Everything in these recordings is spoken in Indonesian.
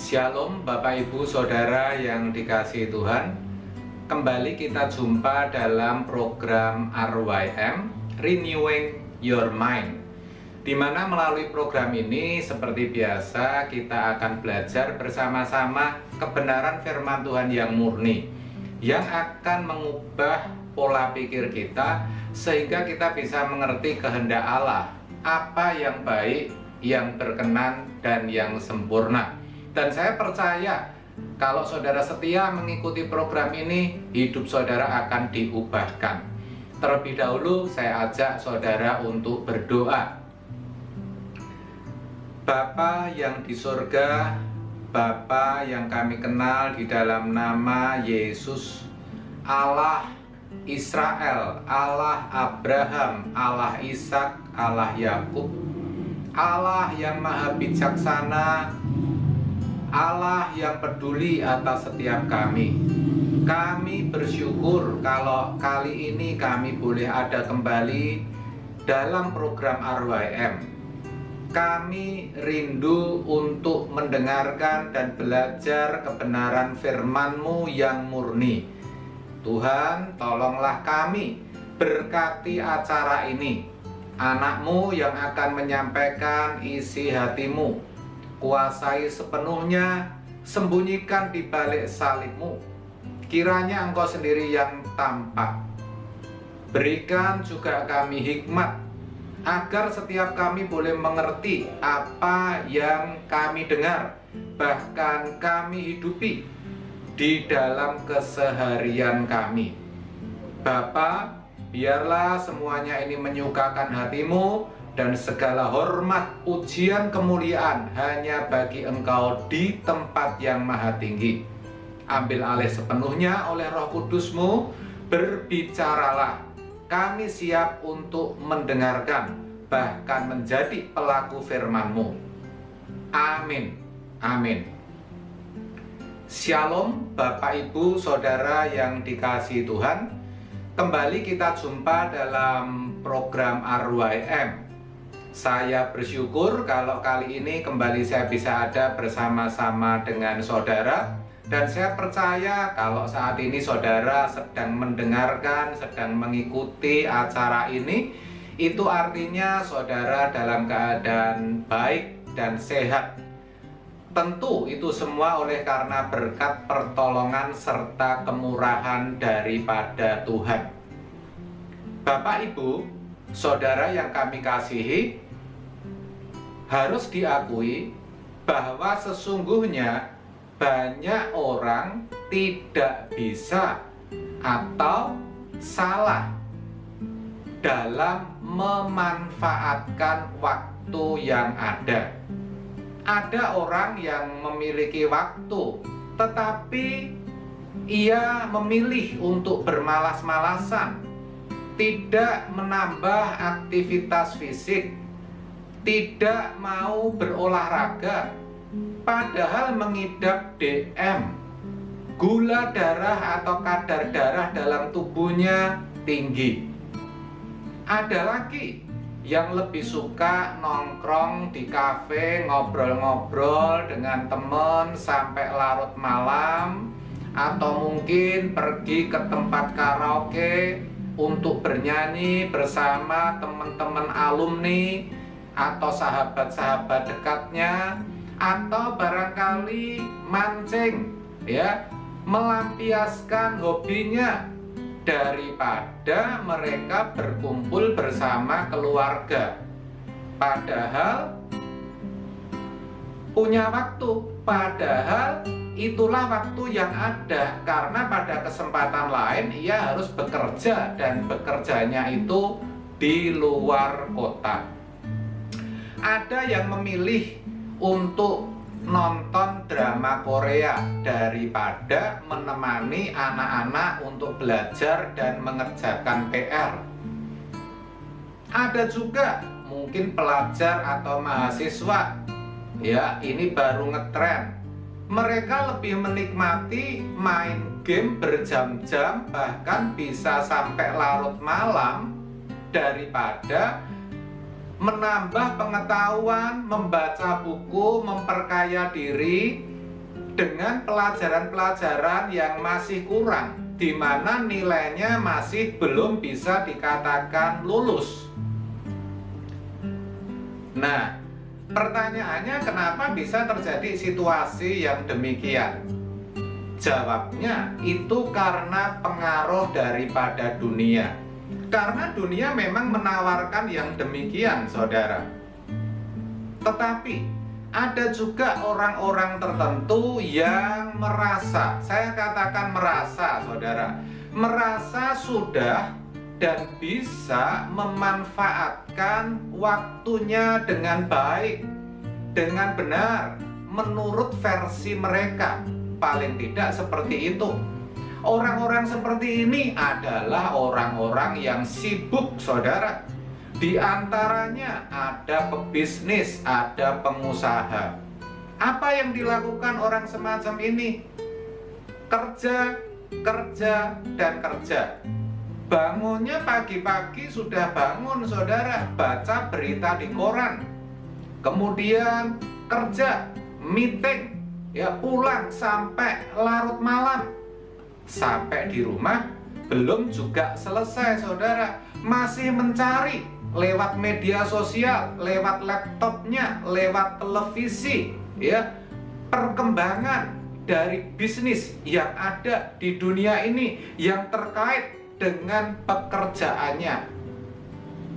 Shalom Bapak Ibu Saudara yang dikasihi Tuhan. Kembali kita jumpa dalam program RYM Renewing Your Mind, di mana melalui program ini seperti biasa kita akan belajar bersama-sama kebenaran firman Tuhan yang murni, yang akan mengubah pola pikir kita sehingga kita bisa mengerti kehendak Allah, apa yang baik, yang berkenan, dan yang sempurna. Dan saya percaya kalau saudara setia mengikuti program ini, hidup saudara akan diubahkan. Terlebih dahulu saya ajak saudara untuk berdoa. Bapa yang di surga, Bapa yang kami kenal di dalam nama Yesus, Allah Israel, Allah Abraham, Allah Ishak, Allah Yakub, Allah yang maha bijaksana, Allah yang peduli atas setiap kami. Kami bersyukur kalau kali ini kami boleh ada kembali dalam program RYM. Kami rindu untuk mendengarkan dan belajar kebenaran firman-Mu yang murni. Tuhan, tolonglah kami, berkati acara ini. Anak-Mu yang akan menyampaikan isi hati-Mu, kuasai sepenuhnya, sembunyikan di balik salib-Mu. Kiranya Engkau sendiri yang tampak. Berikan juga kami hikmat, agar setiap kami boleh mengerti apa yang kami dengar, bahkan kami hidupi di dalam keseharian kami. Bapa, biarlah semuanya ini menyukakan hati-Mu, dan segala hormat, pujian, kemuliaan hanya bagi Engkau di tempat yang maha tinggi. Ambil alih sepenuhnya oleh Roh Kudus-Mu, berbicaralah. Kami siap untuk mendengarkan, bahkan menjadi pelaku firman-Mu. Amin. Amin. Shalom Bapak Ibu Saudara yang dikasihi Tuhan. Kembali kita jumpa dalam program RYM. Saya bersyukur kalau kali ini kembali saya bisa ada bersama-sama dengan saudara. Dan saya percaya kalau saat ini saudara sedang mendengarkan, sedang mengikuti acara ini, itu artinya saudara dalam keadaan baik dan sehat. Tentu itu semua oleh karena berkat pertolongan serta kemurahan daripada Tuhan. Bapak Ibu, saudara yang kami kasihi, harus diakui bahwa sesungguhnya banyak orang tidak bisa atau salah dalam memanfaatkan waktu yang ada. Ada orang yang memiliki waktu, tetapi ia memilih untuk bermalas-malasan, tidak menambah aktivitas fisik, tidak mau berolahraga, padahal mengidap DM, gula darah atau kadar darah dalam tubuhnya tinggi. Ada lagi yang lebih suka nongkrong di kafe, ngobrol-ngobrol dengan teman sampai larut malam, atau mungkin pergi ke tempat karaoke untuk bernyanyi bersama teman-teman alumni atau sahabat-sahabat dekatnya, atau barangkali mancing, ya, melampiaskan hobinya daripada mereka berkumpul bersama keluarga. Padahal punya waktu, padahal itulah waktu yang ada, karena pada kesempatan lain ia harus bekerja, dan bekerjanya itu di luar kota. Ada yang memilih untuk nonton drama Korea daripada menemani anak-anak untuk belajar dan mengerjakan PR. Ada juga mungkin pelajar atau mahasiswa, ya, ini baru ngetren. Mereka lebih menikmati main game berjam-jam, bahkan bisa sampai larut malam, daripada menambah pengetahuan, membaca buku, memperkaya diri, dengan pelajaran-pelajaran yang masih kurang, di mana nilainya masih belum bisa dikatakan lulus. Nah, pertanyaannya kenapa bisa terjadi situasi yang demikian? Jawabnya itu karena pengaruh daripada dunia. Karena dunia memang menawarkan yang demikian, saudara. Tetapi ada juga orang-orang tertentu yang merasa, saya katakan merasa, saudara, merasa sudah dan bisa memanfaatkan waktunya dengan baik, dengan benar, menurut versi mereka. Paling tidak seperti itu. Orang-orang seperti ini adalah orang-orang yang sibuk, saudara. Di antaranya ada pebisnis, ada pengusaha. Apa yang dilakukan orang semacam ini? Kerja, kerja, dan kerja. Bangunnya pagi-pagi sudah bangun, saudara, baca berita di koran. Kemudian kerja, meeting, ya pulang sampai larut malam. Sampai di rumah belum juga selesai, saudara, masih mencari lewat media sosial, lewat laptopnya, lewat televisi, ya, perkembangan dari bisnis yang ada di dunia ini yang terkait dengan pekerjaannya.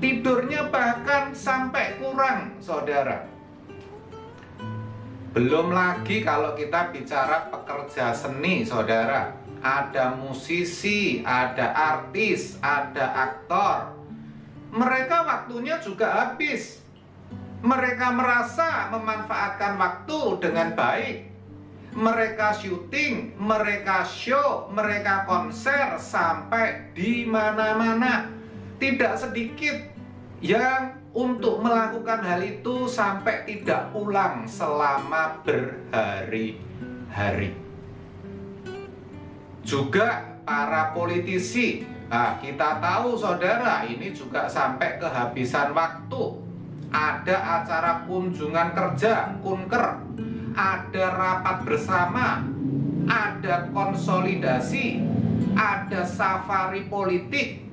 Tidurnya bahkan sampai kurang, saudara. Belum lagi kalau kita bicara pekerja seni, saudara. Ada musisi, ada artis, ada aktor. Mereka waktunya juga habis. Mereka merasa memanfaatkan waktu dengan baik. Mereka syuting, mereka show, mereka konser sampai di mana-mana. Tidak sedikit yang untuk melakukan hal itu sampai tidak pulang selama berhari-hari. Juga para politisi. Nah, kita tahu, saudara, ini juga sampai kehabisan waktu. Ada acara kunjungan kerja, kunker, ada rapat bersama, ada konsolidasi, ada safari politik,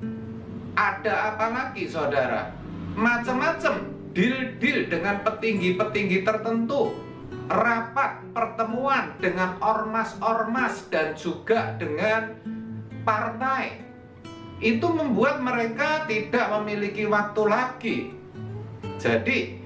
ada apa lagi, saudara? Macam-macam, deal-deal dengan petinggi-petinggi tertentu, rapat pertemuan dengan ormas-ormas dan juga dengan partai. Itu membuat mereka tidak memiliki waktu lagi. Jadi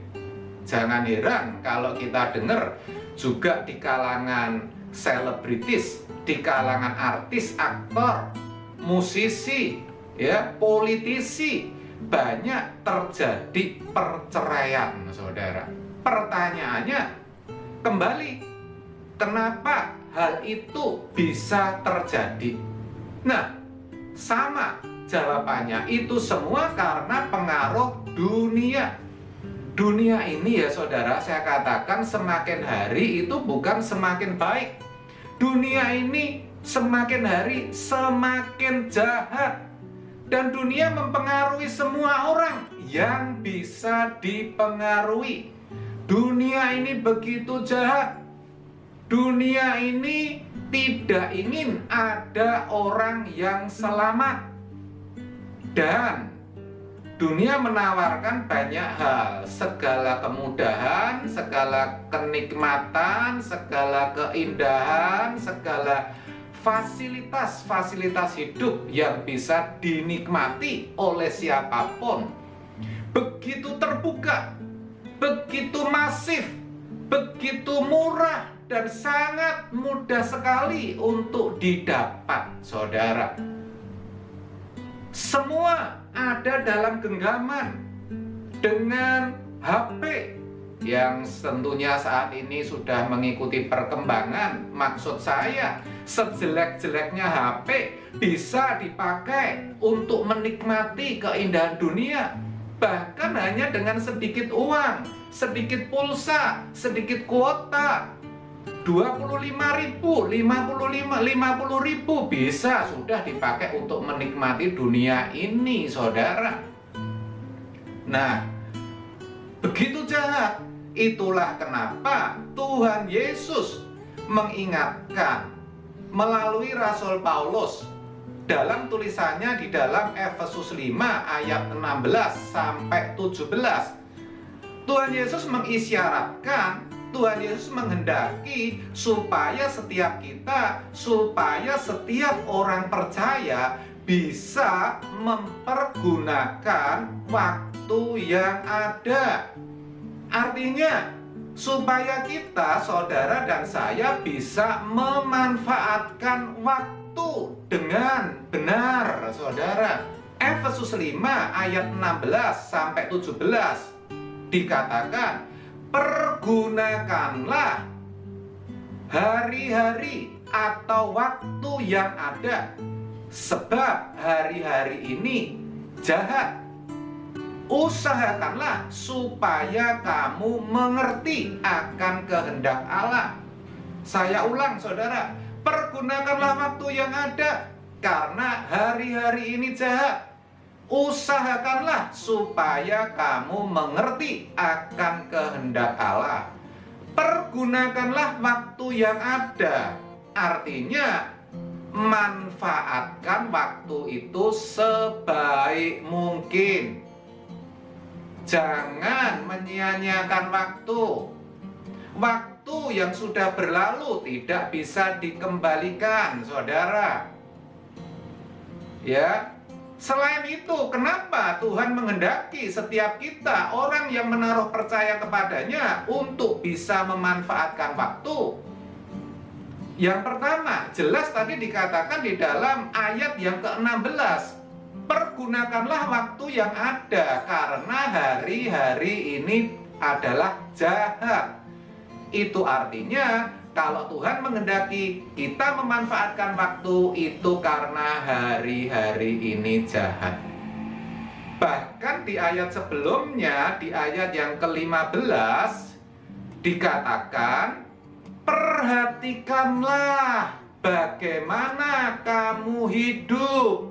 jangan heran kalau kita dengar juga di kalangan selebritis, di kalangan artis, aktor, musisi, ya, politisi, banyak terjadi perceraian, saudara. Pertanyaannya kembali, kenapa hal itu bisa terjadi? Nah, sama jawabannya, itu semua karena pengaruh dunia. Dunia ini, ya saudara, saya katakan semakin hari itu bukan semakin baik. Dunia ini semakin hari semakin jahat. Dan dunia mempengaruhi semua orang yang bisa dipengaruhi. Dunia ini begitu jahat. Dunia ini tidak ingin ada orang yang selamat. Dan dunia menawarkan banyak hal, segala kemudahan, segala kenikmatan, segala keindahan, segala fasilitas-fasilitas hidup yang bisa dinikmati oleh siapapun. Begitu terbuka, begitu masif, begitu murah, dan sangat mudah sekali untuk didapat, saudara. Semua ada dalam genggaman. Dengan HP yang tentunya saat ini sudah mengikuti perkembangan. Maksud saya, sejelek-jeleknya HP bisa dipakai untuk menikmati keindahan dunia. Bahkan hanya dengan sedikit uang, sedikit pulsa, sedikit kuota, 25.000, 50.000 bisa sudah dipakai untuk menikmati dunia ini, saudara. Nah, begitu jahat. Itulah kenapa Tuhan Yesus mengingatkan melalui Rasul Paulus dalam tulisannya di dalam Efesus 5 ayat 16 sampai 17. Tuhan Yesus mengisyaratkan, Tuhan Yesus menghendaki supaya setiap orang percaya bisa mempergunakan waktu yang ada. Artinya, supaya kita, saudara dan saya, bisa memanfaatkan waktu dengan benar, saudara. Efesus 5 ayat 16 sampai 17 dikatakan, pergunakanlah hari-hari atau waktu yang ada, sebab hari-hari ini jahat. Usahakanlah supaya kamu mengerti akan kehendak Allah. Saya ulang, saudara, pergunakanlah waktu yang ada, karena hari-hari ini jahat. Usahakanlah supaya kamu mengerti akan kehendak Allah. Pergunakanlah waktu yang ada, artinya manfaatkan waktu itu sebaik mungkin. Jangan menyia-nyiakan waktu. Waktu yang sudah berlalu tidak bisa dikembalikan, saudara. Ya, selain itu, kenapa Tuhan menghendaki setiap kita, orang yang menaruh percaya kepadanya, untuk bisa memanfaatkan waktu? Yang pertama, jelas tadi dikatakan di dalam ayat yang ke-16, pergunakanlah waktu yang ada, karena hari-hari ini adalah jahat. Itu artinya, kalau Tuhan menghendaki kita memanfaatkan waktu itu karena hari-hari ini jahat. Bahkan di ayat sebelumnya, di ayat yang ke-15, dikatakan, perhatikanlah bagaimana kamu hidup.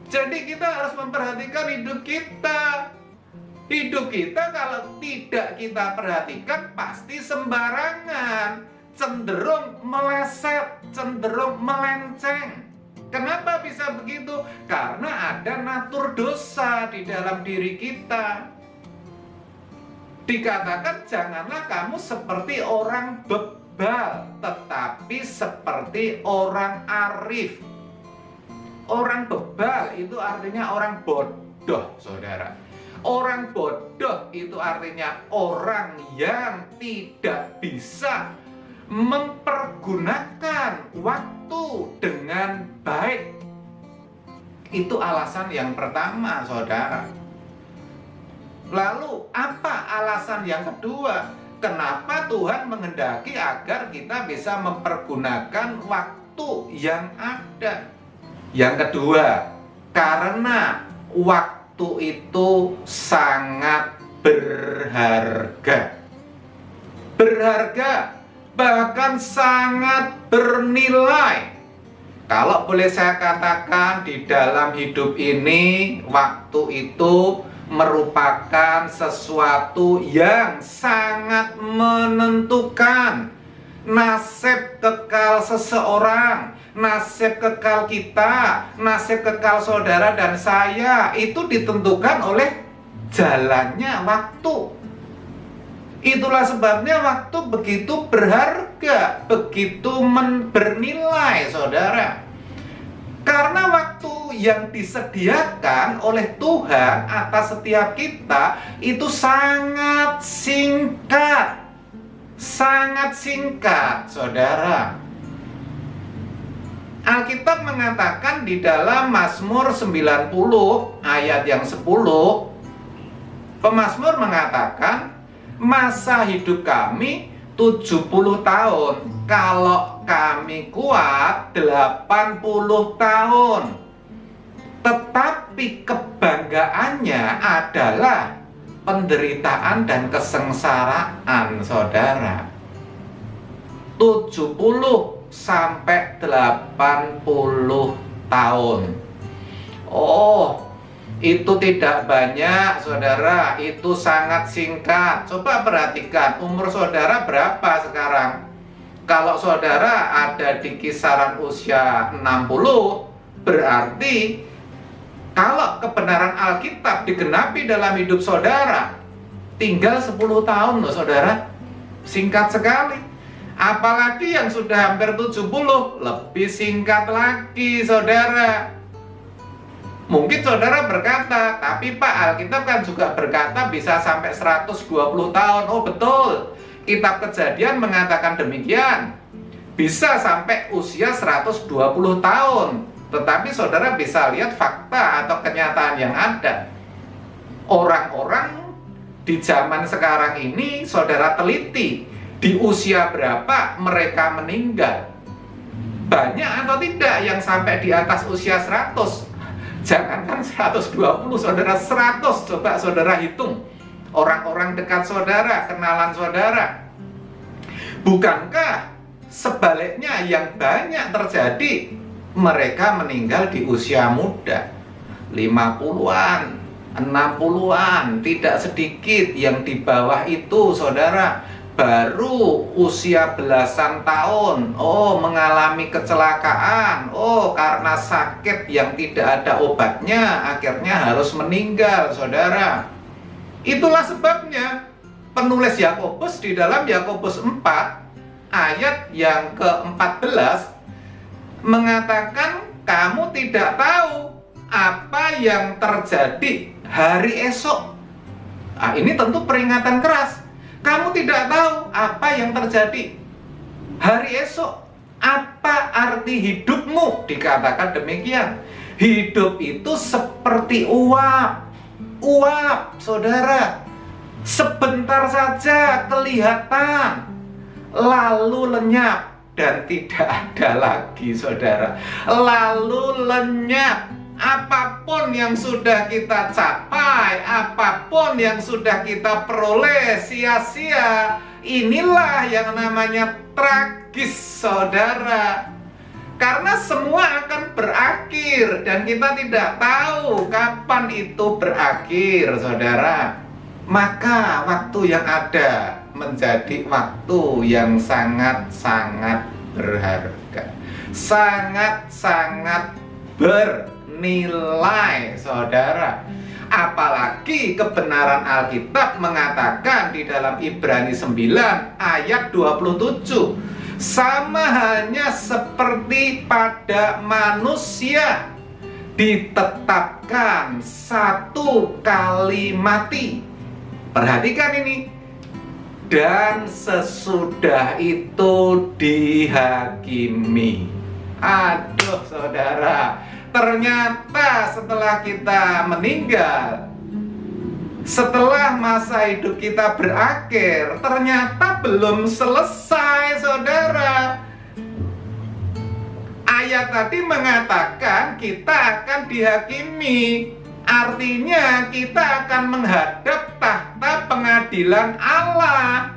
Jadi kita harus memperhatikan hidup kita. Hidup kita kalau tidak kita perhatikan pasti sembarangan, cenderung meleset, cenderung melenceng. Kenapa bisa begitu? Karena ada natur dosa di dalam diri kita. Dikatakan janganlah kamu seperti orang bebal, tetapi seperti orang arif. Orang bebal itu artinya orang bodoh, saudara. Orang bodoh itu artinya orang yang tidak bisa mempergunakan waktu dengan baik. Itu alasan yang pertama, saudara. Lalu, apa alasan yang kedua? Kenapa Tuhan menghendaki agar kita bisa mempergunakan waktu yang ada? Yang kedua, karena waktu itu sangat berharga. Berharga, bahkan sangat bernilai. Kalau boleh saya katakan, di dalam hidup ini, waktu itu merupakan sesuatu yang sangat menentukan nasib kekal seseorang, nasib kekal kita, nasib kekal saudara dan saya, itu ditentukan oleh jalannya waktu. Itulah sebabnya waktu begitu berharga, begitu bernilai, saudara. Karena waktu yang disediakan oleh Tuhan atas setiap kita itu sangat singkat. Sangat singkat, saudara. Alkitab mengatakan di dalam Mazmur 90 ayat yang 10, pemazmur mengatakan, masa hidup kami 70 tahun, kalau kami kuat 80 tahun. Tetapi kebanggaannya adalah penderitaan dan kesengsaraan, saudara. 70 sampai 80 tahun. Oh, itu tidak banyak, saudara. Itu sangat singkat. Coba perhatikan, umur saudara berapa sekarang? Kalau saudara ada di kisaran usia 60, berarti kalau kebenaran Alkitab digenapi dalam hidup saudara, tinggal 10 tahun loh saudara. Singkat sekali. Apalagi yang sudah hampir 70, lebih singkat lagi saudara. Mungkin saudara berkata, tapi Pak, Alkitab kan juga berkata bisa sampai 120 tahun. Oh betul, Kitab Kejadian mengatakan demikian. Bisa sampai usia 120 tahun. Tetapi saudara bisa lihat fakta atau kenyataan yang ada. Orang-orang di zaman sekarang ini, saudara teliti, di usia berapa mereka meninggal. Banyak atau tidak yang sampai di atas usia 100? Jangankan 120, saudara, 100. Coba saudara hitung. Orang-orang dekat saudara, kenalan saudara. Bukankah sebaliknya yang banyak terjadi, mereka meninggal di usia muda, 50-an, 60-an, tidak sedikit yang di bawah itu saudara baru usia belasan tahun, mengalami kecelakaan, karena sakit yang tidak ada obatnya akhirnya harus meninggal saudara. Itulah sebabnya penulis Yakobus di dalam Yakobus 4 ayat yang ke-14 mengatakan, kamu tidak tahu apa yang terjadi hari esok. Ini tentu peringatan keras. Kamu tidak tahu apa yang terjadi hari esok. Apa arti hidupmu? Dikatakan demikian. Hidup itu seperti uap. Uap, saudara. Sebentar saja kelihatan, lalu lenyap dan tidak ada lagi, saudara. Lalu lenyap. Apapun yang sudah kita capai, apapun yang sudah kita peroleh, sia-sia. Inilah yang namanya tragis, saudara. Karena semua akan berakhir dan kita tidak tahu kapan itu berakhir, saudara. Maka waktu yang ada menjadi waktu yang sangat-sangat berharga, sangat-sangat bernilai, saudara. Apalagi kebenaran Alkitab mengatakan di dalam Ibrani 9 ayat 27, sama halnya seperti pada manusia ditetapkan satu kali mati. Perhatikan ini. Dan sesudah itu dihakimi. Aduh saudara, ternyata setelah kita meninggal, setelah masa hidup kita berakhir, ternyata belum selesai, saudara. Ayat tadi mengatakan kita akan dihakimi. Artinya kita akan menghadap tahta pengadilan Allah.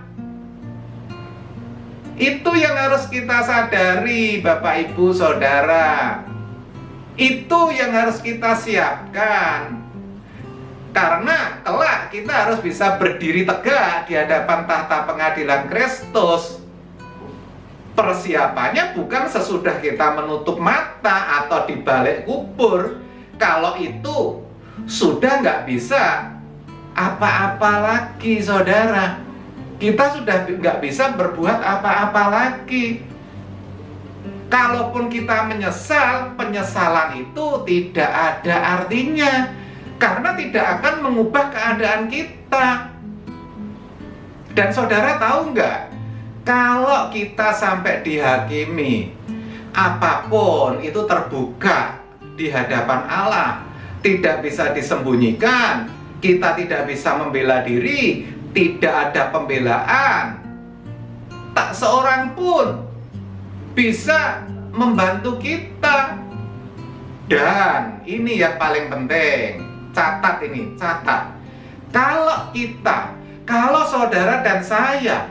Itu yang harus kita sadari, Bapak Ibu Saudara. Itu yang harus kita siapkan. Karena kelak kita harus bisa berdiri tegak di hadapan tahta pengadilan Kristus. Persiapannya bukan sesudah kita menutup mata atau di balik kubur. Kalau itu sudah nggak bisa apa-apa lagi, saudara. Kita sudah nggak bisa berbuat apa-apa lagi. Kalaupun kita menyesal, penyesalan itu tidak ada artinya, karena tidak akan mengubah keadaan kita. Dan saudara tahu nggak, kalau kita sampai dihakimi, apapun itu terbuka di hadapan Allah, tidak bisa disembunyikan, kita tidak bisa membela diri, tidak ada pembelaan, tak seorang pun bisa membantu kita. Dan ini yang paling penting, catat ini, catat. Kalau saudara dan saya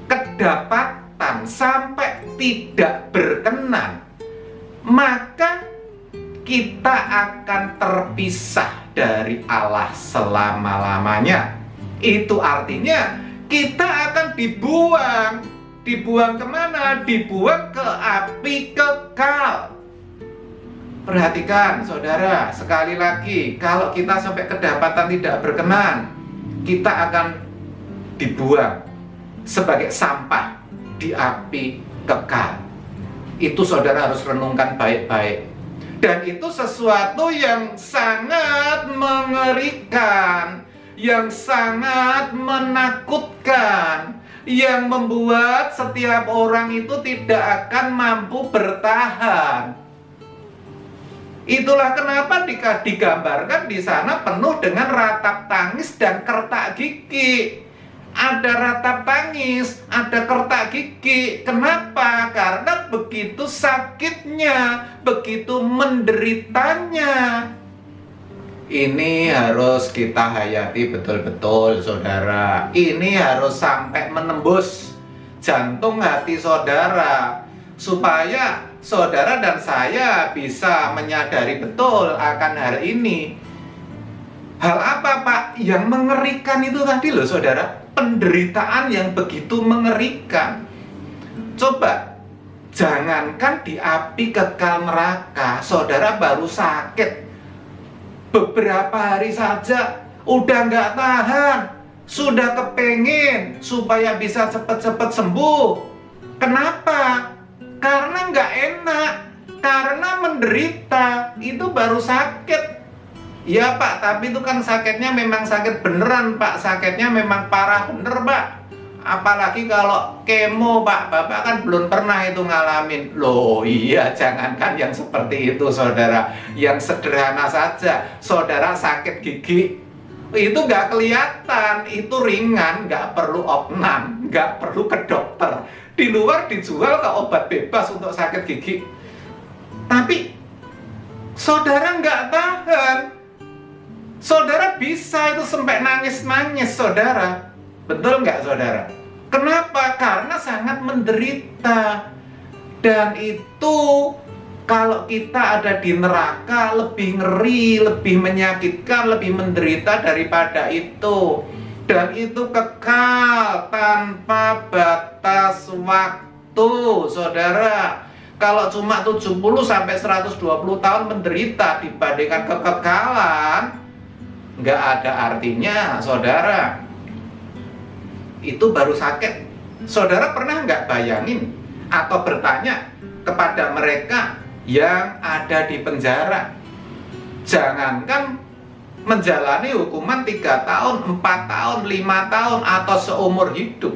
kedapatan sampai tidak berkenan, maka kita akan terpisah dari Allah selama-lamanya. Itu artinya kita akan dibuang Dibuang kemana? Dibuang ke api kekal. Perhatikan saudara, sekali lagi, kalau kita sampai kedapatan tidak berkenan, kita akan dibuang sebagai sampah di api kekal. Itu saudara harus renungkan baik-baik. Dan itu sesuatu yang sangat mengerikan, yang sangat menakutkan, yang membuat setiap orang itu tidak akan mampu bertahan. Itulah kenapa digambarkan di sana penuh dengan ratap tangis dan kertak gigi. Ada ratap tangis, ada kertak gigi. Kenapa? Karena begitu sakitnya, begitu menderitanya. Ini harus kita hayati betul-betul, saudara. Ini harus sampai menembus jantung hati saudara, supaya saudara dan saya bisa menyadari betul akan hal ini. Hal apa, Pak? Yang mengerikan itu tadi loh, saudara. Penderitaan yang begitu mengerikan. Coba, jangankan di api kekal neraka, saudara baru sakit beberapa hari saja, udah nggak tahan, sudah kepengin supaya bisa cepat-cepat sembuh. Kenapa? Karena nggak enak, karena menderita, itu baru sakit. Ya Pak, tapi itu kan sakitnya memang sakit beneran Pak, sakitnya memang parah bener Pak. Apalagi kalau kemo Pak, Bapak kan belum pernah itu ngalamin. Loh iya, jangankan yang seperti itu saudara, yang sederhana saja, saudara sakit gigi, itu nggak kelihatan, itu ringan, nggak perlu opnam, nggak perlu ke dokter. Di luar dijual ke obat bebas untuk sakit gigi. Tapi saudara nggak tahan. Saudara bisa itu sampai nangis-nangis saudara. Betul nggak saudara? Kenapa? Karena sangat menderita. Dan itu kalau kita ada di neraka lebih ngeri, lebih menyakitkan, lebih menderita daripada itu. Dan itu kekal tanpa batas waktu, saudara. Kalau cuma 70 sampai 120 tahun menderita dibandingkan kekekalan, nggak ada artinya, saudara. Itu baru sakit. Saudara pernah nggak bayangin atau bertanya kepada mereka yang ada di penjara? Jangankan menjalani hukuman 3 tahun, 4 tahun, 5 tahun, atau seumur hidup.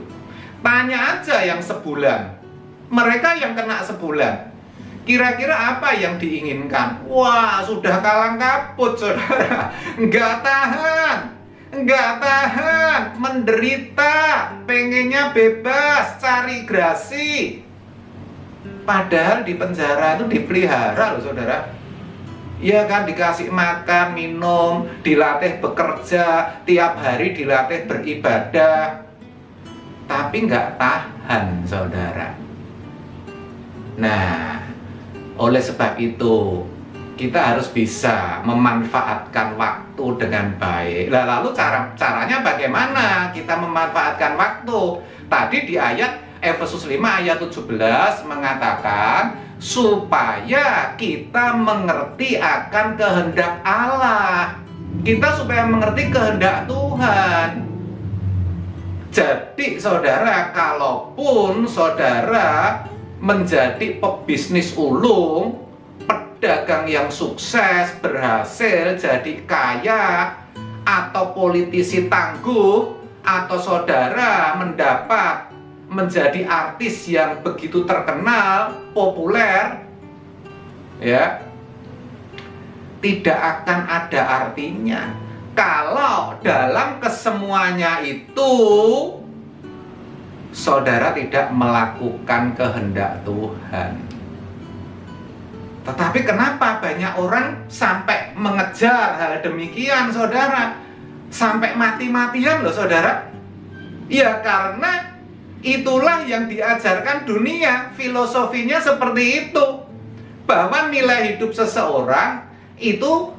Tanya aja yang sebulan. Mereka yang kena sebulan, kira-kira apa yang diinginkan? Wah, sudah kalang kabut, saudara. Nggak tahan, menderita, pengennya bebas, cari grasi. Padahal di penjara itu dipelihara loh, saudara. Ya kan, dikasih makan, minum, dilatih bekerja, tiap hari dilatih beribadah. Tapi nggak tahan, saudara. Nah, oleh sebab itu kita harus bisa memanfaatkan waktu dengan baik. Lalu caranya bagaimana kita memanfaatkan waktu? Tadi di ayat Efesus 5 ayat 17 mengatakan supaya kita mengerti akan kehendak Allah. Kita supaya mengerti kehendak Tuhan. Jadi saudara, kalaupun saudara menjadi pebisnis ulung, pedagang yang sukses, berhasil jadi kaya, atau politisi tangguh, atau saudara mendapat menjadi artis yang begitu terkenal, populer, ya, tidak akan ada artinya kalau dalam kesemuanya itu saudara tidak melakukan kehendak Tuhan. Tetapi kenapa banyak orang sampai mengejar hal demikian, saudara? Sampai mati-matian loh, saudara. Ya karena itulah yang diajarkan dunia, filosofinya seperti itu. Bahwa nilai hidup seseorang itu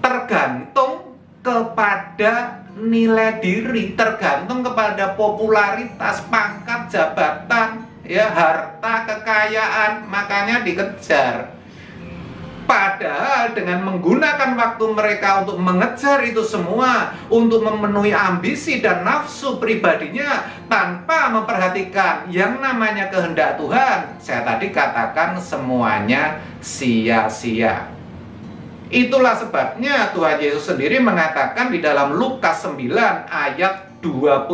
tergantung kepada nilai diri, tergantung kepada popularitas, pangkat, jabatan, ya, harta, kekayaan, makanya dikejar. Padahal dengan menggunakan waktu mereka untuk mengejar itu semua, untuk memenuhi ambisi dan nafsu pribadinya tanpa memperhatikan yang namanya kehendak Tuhan, saya tadi katakan semuanya sia-sia. Itulah sebabnya Tuhan Yesus sendiri mengatakan di dalam Lukas 9 ayat 25.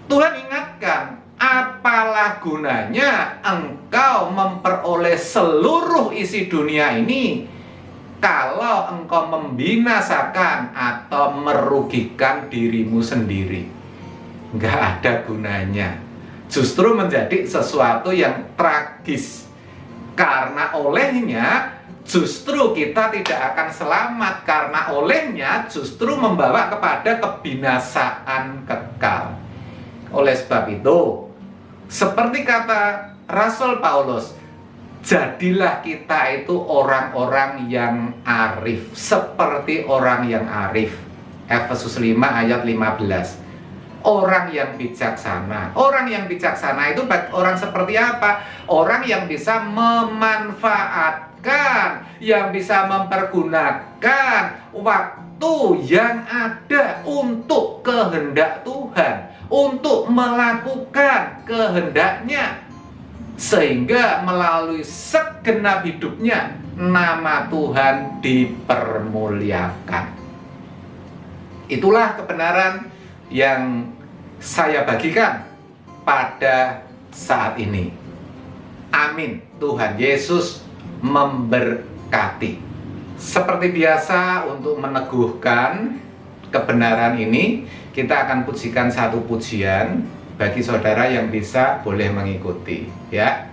Tuhan ingatkan, apalah gunanya engkau memperoleh seluruh isi dunia ini kalau engkau membinasakan atau merugikan dirimu sendiri. Nggak ada gunanya. Justru menjadi sesuatu yang tragis. Karena olehnya justru kita tidak akan selamat, karena olehnya justru membawa kepada kebinasaan kekal. Oleh sebab itu, seperti kata Rasul Paulus, jadilah kita itu orang-orang yang arif, seperti orang yang arif. Efesus 5 ayat 15. Orang yang bijaksana. Orang yang bijaksana itu orang seperti apa? Orang yang bisa memanfaatkan, yang bisa mempergunakan waktu yang ada untuk kehendak Tuhan, untuk melakukan kehendaknya, sehingga melalui segenap hidupnya nama Tuhan dipermuliakan. Itulah kebenaran yang saya bagikan pada saat ini. Amin. Tuhan Yesus memberkati. Seperti biasa, untuk meneguhkan kebenaran ini, kita akan pujikan satu pujian. Bagi saudara yang bisa, boleh mengikuti, ya.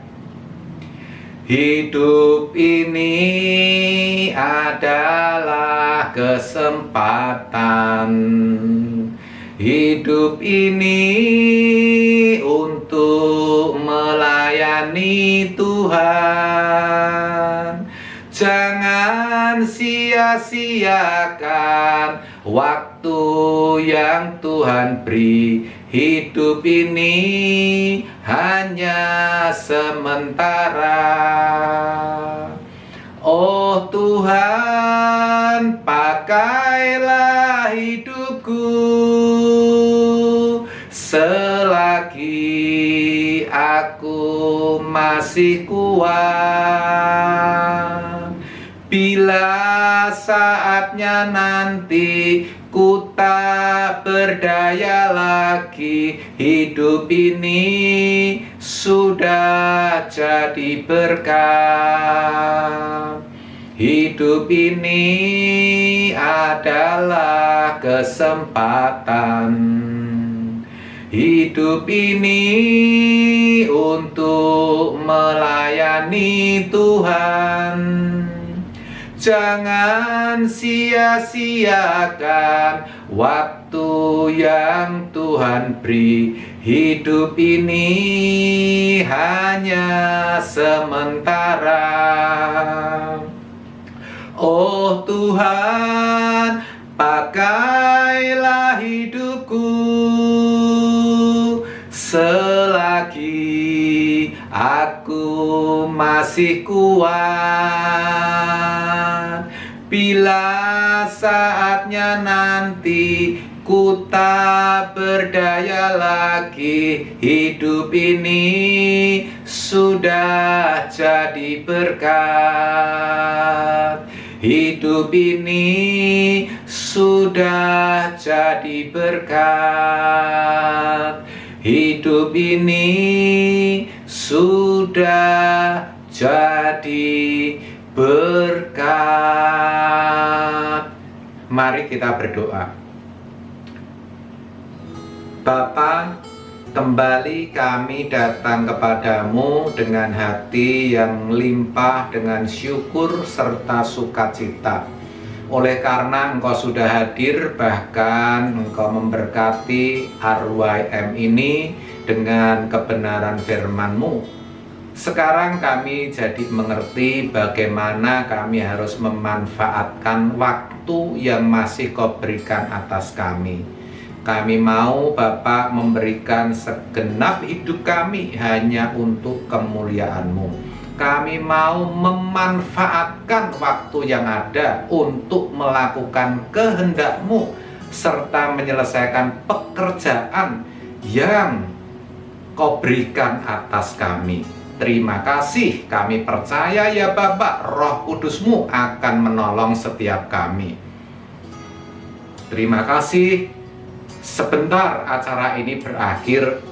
Hidup ini adalah kesempatan. Hidup ini untuk melayani Tuhan. Jangan sia-siakan waktu yang Tuhan beri. Hidup ini hanya sementara. Oh Tuhan, pakailah hidupku selagi aku masih kuat. Bila saatnya nanti ku tak berdaya lagi, hidup ini sudah jadi berkat. Hidup ini adalah kesempatan. Hidup ini untuk melayani Tuhan. Jangan sia-siakan waktu yang Tuhan beri. Hidup ini hanya sementara. Oh Tuhan, pakailah hidupku selagi aku masih kuat. Bila saatnya nanti ku tak berdaya lagi, hidup ini sudah jadi berkat. Hidup ini sudah jadi berkat. Hidup ini sudah jadi berkat. Mari kita berdoa. Bapa, kembali kami datang kepadamu dengan hati yang limpah dengan syukur serta sukacita. Oleh karena Engkau sudah hadir, bahkan Engkau memberkati RYM ini dengan kebenaran firman-Mu. Sekarang kami jadi mengerti bagaimana kami harus memanfaatkan waktu yang masih Kau berikan atas kami. Kami mau Bapa memberikan segenap hidup kami hanya untuk kemuliaan-Mu. Kami mau memanfaatkan waktu yang ada untuk melakukan kehendak-Mu serta menyelesaikan pekerjaan yang Kau berikan atas kami. Terima kasih, kami percaya ya Bapa, Roh Kudus-Mu akan menolong setiap kami. Terima kasih, sebentar acara ini berakhir,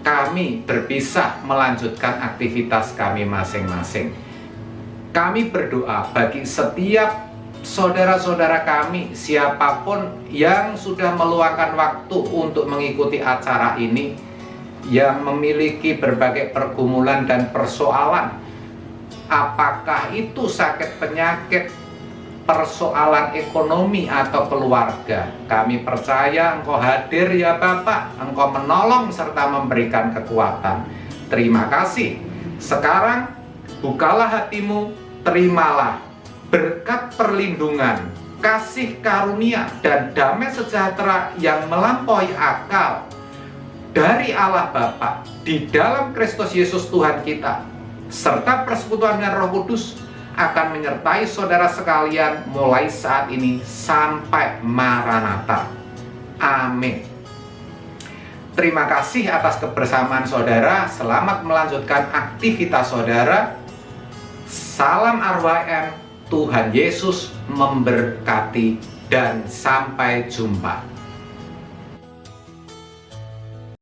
kami berpisah melanjutkan aktivitas kami masing-masing. Kami berdoa bagi setiap saudara-saudara kami, siapapun yang sudah meluangkan waktu untuk mengikuti acara ini, yang memiliki berbagai pergumulan dan persoalan, apakah itu sakit penyakit, persoalan ekonomi atau keluarga. Kami percaya Engkau hadir ya Bapa, Engkau menolong serta memberikan kekuatan. Terima kasih. Sekarang bukalah hatimu, terimalah berkat perlindungan, kasih karunia dan damai sejahtera yang melampaui akal dari Allah Bapa di dalam Kristus Yesus Tuhan kita, serta persekutuan dengan Roh Kudus akan menyertai saudara sekalian mulai saat ini sampai Maranatha. Amin. Terima kasih atas kebersamaan saudara. Selamat melanjutkan aktivitas saudara. Salam RYM. Tuhan Yesus memberkati dan sampai jumpa.